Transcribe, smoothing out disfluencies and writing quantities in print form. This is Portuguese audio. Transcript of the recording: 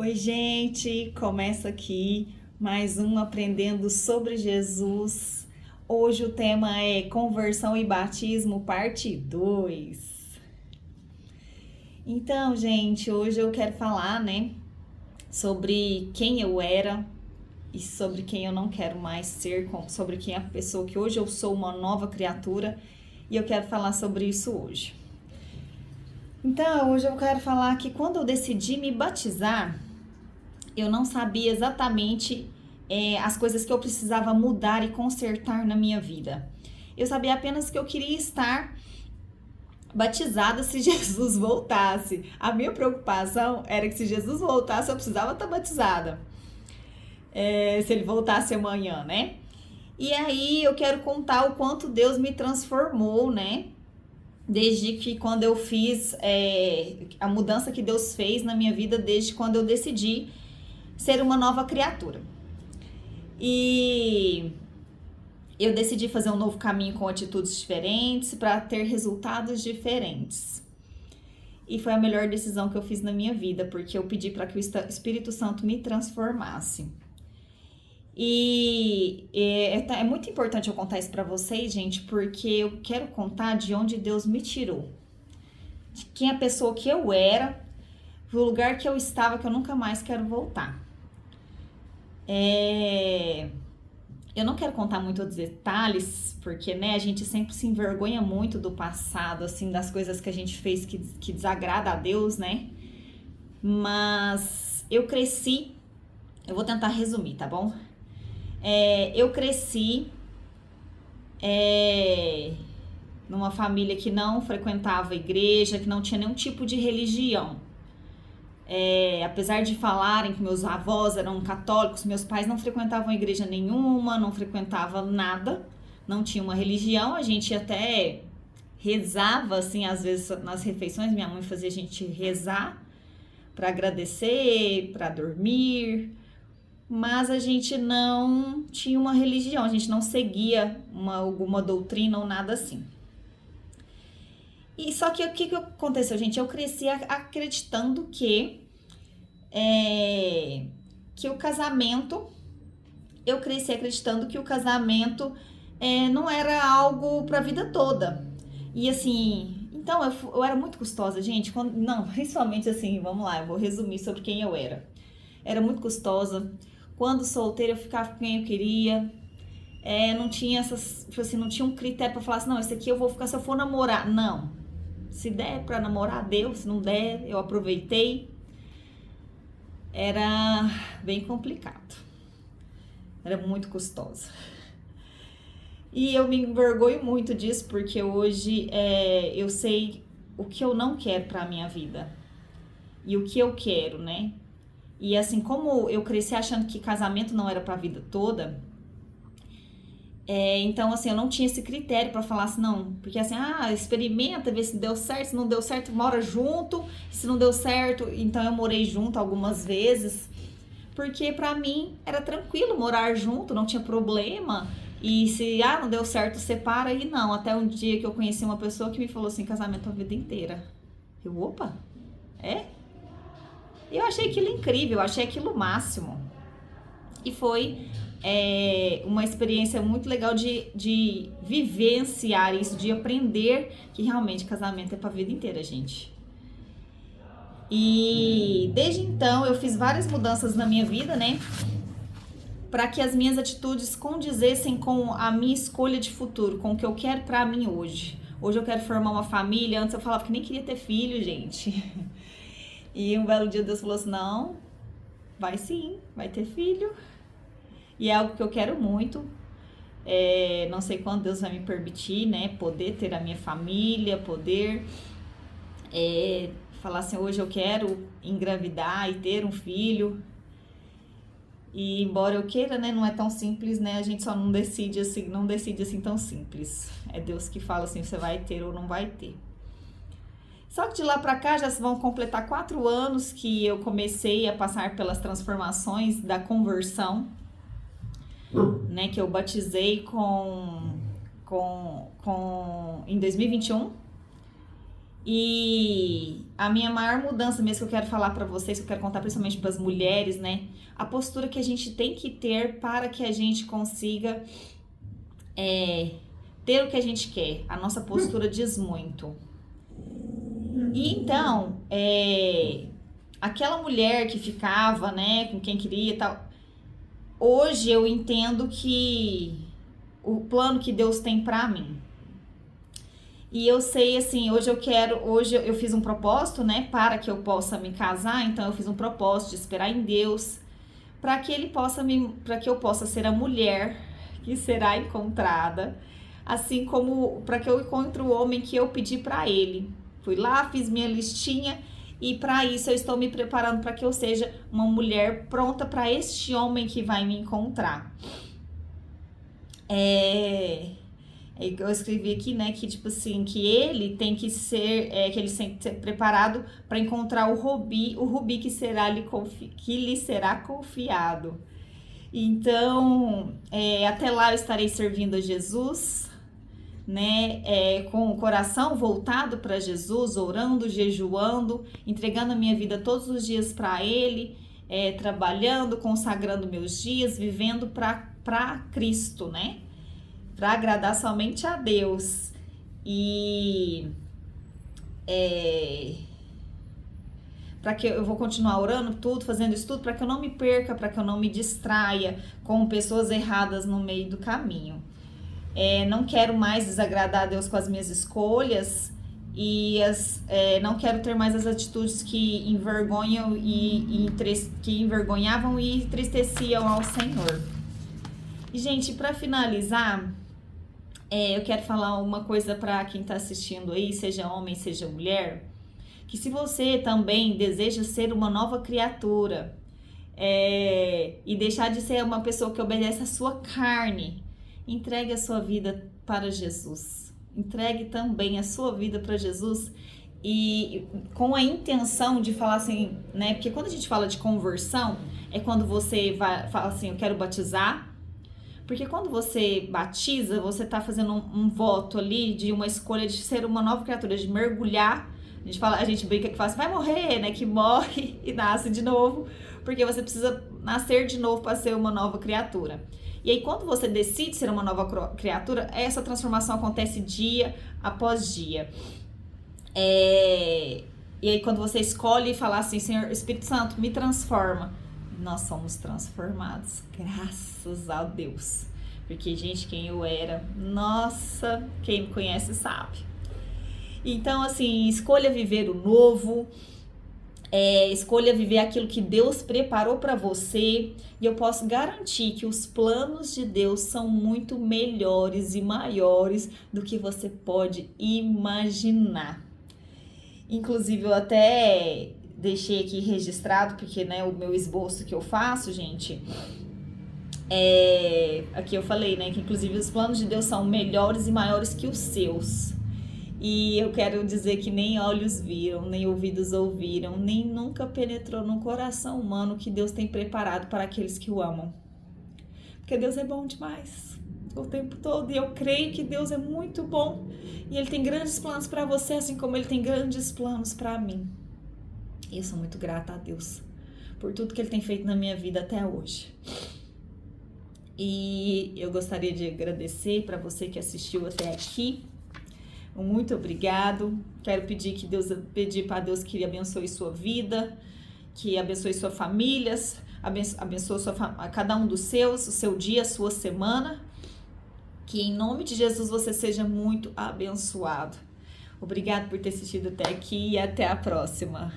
Oi, gente! Começa aqui mais um Aprendendo sobre Jesus. Hoje o tema é Conversão e Batismo, parte 2. Então, gente, hoje eu quero falar, sobre quem eu era e sobre quem eu não quero mais ser, sobre quem é a pessoa que hoje eu sou, uma nova criatura, e eu quero falar sobre isso hoje. Então, hoje eu quero falar que quando eu decidi me batizar, eu não sabia exatamente as coisas que eu precisava mudar e consertar na minha vida. Eu sabia apenas que eu queria estar batizada se Jesus voltasse. A minha preocupação era que se Jesus voltasse, eu precisava estar batizada. Se ele voltasse amanhã, né? E aí eu quero contar o quanto Deus me transformou, né? Desde que quando eu fiz a mudança que Deus fez na minha vida, desde quando eu decidi ser uma nova criatura. E eu decidi fazer um novo caminho com atitudes diferentes para ter resultados diferentes. E foi a melhor decisão que eu fiz na minha vida, porque eu pedi para que o Espírito Santo me transformasse. E é muito importante eu contar isso para vocês, gente, porque eu quero contar de onde Deus me tirou. De quem a pessoa que eu era, do lugar que eu estava, que eu nunca mais quero voltar. Eu não quero contar muitos detalhes, porque a gente sempre se envergonha muito do passado, assim, das coisas que a gente fez que desagrada a Deus, né? Mas eu cresci, eu vou tentar resumir, tá bom? Eu cresci numa família que não frequentava igreja, que não tinha nenhum tipo de religião. Apesar de falarem que meus avós eram católicos, meus pais não frequentavam igreja nenhuma, não frequentavam nada, não tinha uma religião. A gente até rezava, assim, às vezes nas refeições, minha mãe fazia a gente rezar para agradecer, para dormir, mas a gente não tinha uma religião, a gente não seguia alguma doutrina ou nada assim. E só que o que aconteceu, gente? Eu cresci acreditando que o casamento, eu cresci acreditando que o casamento não era algo pra vida toda. E assim, então eu era muito custosa, gente. Principalmente assim, vamos lá, eu vou resumir sobre quem eu era. Era muito custosa. Quando solteira, eu ficava com quem eu queria. Não tinha não tinha um critério pra falar assim, não, esse aqui eu vou ficar se eu for namorar. Não. Se der pra namorar, deu. Se não der, eu aproveitei. Era bem complicado. Era muito custosa. E eu me envergonho muito disso, porque hoje eu sei o que eu não quero pra minha vida. E o que eu quero, né? E assim, como eu cresci achando que casamento não era pra vida toda, então assim, eu não tinha esse critério pra falar assim, não. Porque assim, experimenta, vê se deu certo, se não deu certo, mora junto. Se não deu certo, então eu morei junto algumas vezes. Porque pra mim era tranquilo morar junto, não tinha problema. E se não deu certo, separa. E não, até um dia que eu conheci uma pessoa que me falou assim, casamento a vida inteira. Eu, opa, é? Eu achei aquilo incrível, eu achei aquilo o máximo. E foi uma experiência muito legal de vivenciar isso, de aprender que realmente casamento é pra vida inteira, gente. E desde então eu fiz várias mudanças na minha vida, né? Para que as minhas atitudes condizessem com a minha escolha de futuro, com o que eu quero pra mim hoje. Hoje eu quero formar uma família. Antes eu falava que nem queria ter filho, gente. E um belo dia Deus falou assim, não, vai sim, vai ter filho. E é algo que eu quero muito. Não sei quando Deus vai me permitir, né? Poder ter a minha família, poder falar assim, hoje eu quero engravidar e ter um filho. E embora eu queira, né, não é tão simples, né? A gente só não decide assim tão simples. É Deus que fala assim, você vai ter ou não vai ter. Só que de lá pra cá já vão completar 4 anos que eu comecei a passar pelas transformações da conversão, né? Que eu batizei em 2021. E a minha maior mudança mesmo que eu quero falar pra vocês, que eu quero contar principalmente para as mulheres, né? A postura que a gente tem que ter para que a gente consiga ter o que a gente quer. A nossa postura diz muito. E então, aquela mulher que ficava, né, com quem queria e tal, hoje eu entendo que o plano que Deus tem pra mim. E eu sei, assim, hoje eu fiz um propósito, né, para que eu possa me casar, então eu fiz um propósito de esperar em Deus, para que para que eu possa ser a mulher que será encontrada, assim como para que eu encontre o homem que eu pedi para ele. Fui lá, fiz minha listinha e para isso eu estou me preparando para que eu seja uma mulher pronta para este homem que vai me encontrar. Eu escrevi aqui, né, que tipo assim, que ele tem que ser, que ele tem que ser preparado para encontrar o rubi que lhe será confiado. Então, até lá eu estarei servindo a Jesus, né, com o coração voltado para Jesus, orando, jejuando, entregando a minha vida todos os dias para Ele, trabalhando, consagrando meus dias, vivendo para Cristo, né? Para agradar somente a Deus. E para que eu vou continuar orando tudo, fazendo isso tudo, para que eu não me perca, para que eu não me distraia com pessoas erradas no meio do caminho. Não quero mais desagradar a Deus com as minhas escolhas e não quero ter mais as atitudes que envergonham que envergonhavam e entristeciam ao Senhor. E, gente, para finalizar, eu quero falar uma coisa para quem está assistindo aí, seja homem, seja mulher, que se você também deseja ser uma nova criatura e deixar de ser uma pessoa que obedece à sua carne, entregue a sua vida para Jesus. Entregue também a sua vida para Jesus e com a intenção de falar assim, né? Porque quando a gente fala de conversão, é quando você fala assim, eu quero batizar. Porque quando você batiza, você está fazendo um voto ali de uma escolha de ser uma nova criatura, de mergulhar. A gente brinca que fala assim, vai morrer, né? Que morre e nasce de novo, porque você precisa nascer de novo para ser uma nova criatura. E aí, quando você decide ser uma nova criatura, essa transformação acontece dia após dia. E aí, quando você escolhe falar assim, Senhor, Espírito Santo, me transforma, nós somos transformados, graças a Deus. Porque, gente, quem eu era, nossa, quem me conhece sabe. Então, assim, escolha viver o novo, escolha viver aquilo que Deus preparou para você. E eu posso garantir que os planos de Deus são muito melhores e maiores do que você pode imaginar. Inclusive, eu até deixei aqui registrado, porque, né, o meu esboço que eu faço, gente, aqui eu falei, né, que inclusive os planos de Deus são melhores e maiores que os seus. E eu quero dizer que nem olhos viram, nem ouvidos ouviram, nem nunca penetrou no coração humano que Deus tem preparado para aqueles que o amam. Porque Deus é bom demais o tempo todo, e eu creio que Deus é muito bom, e Ele tem grandes planos para você, assim como Ele tem grandes planos para mim. E eu sou muito grata a Deus por tudo que Ele tem feito na minha vida até hoje. E eu gostaria de agradecer para você que assistiu até aqui. Muito obrigado. Quero pedir para Deus que Ele abençoe sua vida, que abençoe sua família, abençoe cada um dos seus, o seu dia, a sua semana. Que em nome de Jesus você seja muito abençoado. Obrigado por ter assistido até aqui e até a próxima.